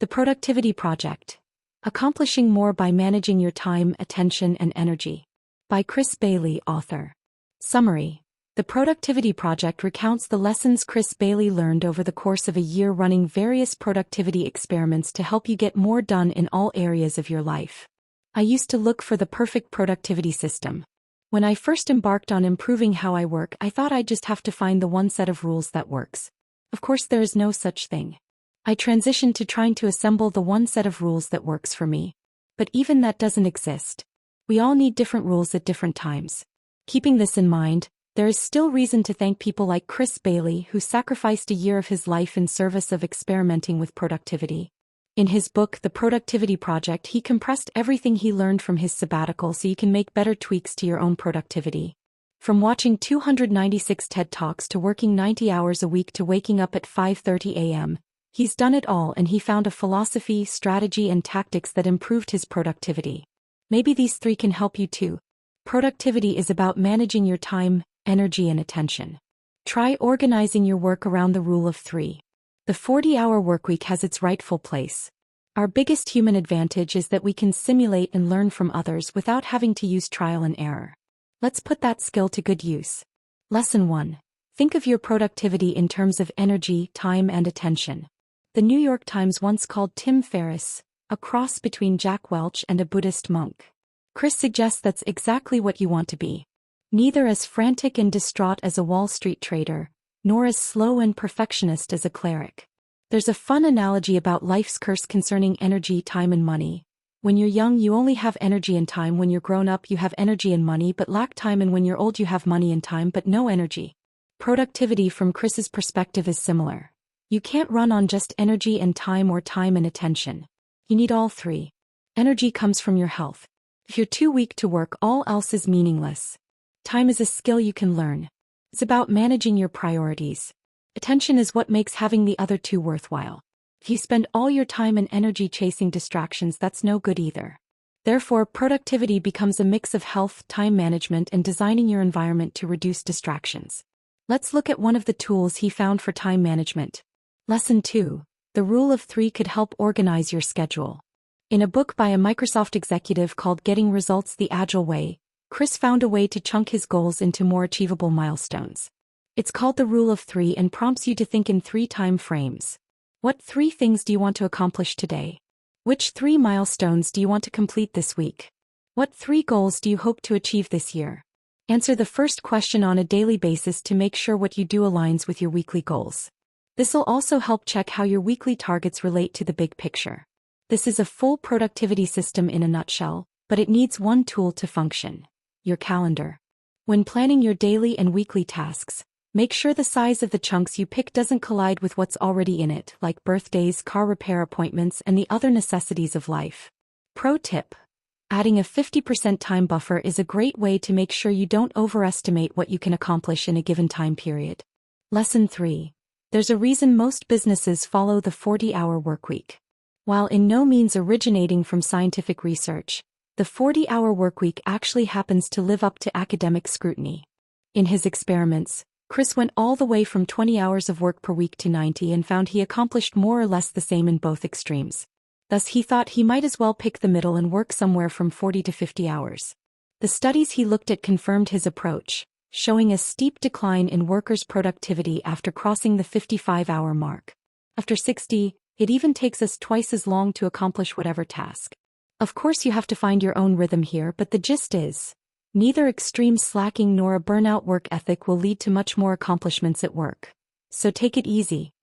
The Productivity Project. Accomplishing More by Managing Your Time, Attention, and Energy. By Chris Bailey, author. Summary. The Productivity Project recounts the lessons Chris Bailey learned over the course of a year running various productivity experiments to help you get more done in all areas of your life. I used to look for the perfect productivity system. When I first embarked on improving how I work, I thought I'd just have to find the one set of rules that works. Of course, there is no such thing. I transitioned to trying to assemble the one set of rules that works for me. But even that doesn't exist. We all need different rules at different times. Keeping this in mind, there is still reason to thank people like Chris Bailey, who sacrificed a year of his life in service of experimenting with productivity. In his book, The Productivity Project, he compressed everything he learned from his sabbatical so you can make better tweaks to your own productivity. From watching 296 TED Talks to working 90 hours a week to waking up at 5:30 a.m., he's done it all, and he found a philosophy, strategy, and tactics that improved his productivity. Maybe these 3 can help you too. Productivity is about managing your time, energy, and attention. Try organizing your work around the rule of 3. The 40-hour workweek has its rightful place. Our biggest human advantage is that we can simulate and learn from others without having to use trial and error. Let's put that skill to good use. Lesson 1. Think of your productivity in terms of energy, time, and attention. The New York Times once called Tim Ferriss a cross between Jack Welch and a Buddhist monk. Chris suggests that's exactly what you want to be. Neither as frantic and distraught as a Wall Street trader, nor as slow and perfectionist as a cleric. There's a fun analogy about life's curse concerning energy, time, and money. When you're young, you only have energy and time. When you're grown up, you have energy and money but lack time, and when you're old, you have money and time but no energy. Productivity from Chris's perspective is similar. You can't run on just energy and time, or time and attention. You need all 3. Energy comes from your health. If you're too weak to work, all else is meaningless. Time is a skill you can learn. It's about managing your priorities. Attention is what makes having the other 2 worthwhile. If you spend all your time and energy chasing distractions, that's no good either. Therefore, productivity becomes a mix of health, time management, and designing your environment to reduce distractions. Let's look at one of the tools he found for time management. Lesson 2. The Rule of 3 could help organize your schedule. In a book by a Microsoft executive called Getting Results the Agile Way, Chris found a way to chunk his goals into more achievable milestones. It's called the Rule of 3 and prompts you to think in 3 time frames. What 3 things do you want to accomplish today? Which 3 milestones do you want to complete this week? What 3 goals do you hope to achieve this year? Answer the first question on a daily basis to make sure what you do aligns with your weekly goals. This'll also help check how your weekly targets relate to the big picture. This is a full productivity system in a nutshell, but it needs one tool to function: your calendar. When planning your daily and weekly tasks, make sure the size of the chunks you pick doesn't collide with what's already in it, like birthdays, car repair appointments, and the other necessities of life. Pro tip: adding a 50% time buffer is a great way to make sure you don't overestimate what you can accomplish in a given time period. Lesson 3. There's a reason most businesses follow the 40-hour workweek. While in no means originating from scientific research, the 40-hour workweek actually happens to live up to academic scrutiny. In his experiments, Chris went all the way from 20 hours of work per week to 90 and found he accomplished more or less the same in both extremes. Thus he thought he might as well pick the middle and work somewhere from 40 to 50 hours. The studies he looked at confirmed his approach, showing a steep decline in workers' productivity after crossing the 55-hour mark. After 60, it even takes us twice as long to accomplish whatever task. Of course, you have to find your own rhythm here, but the gist is, neither extreme slacking nor a burnout work ethic will lead to much more accomplishments at work. So take it easy.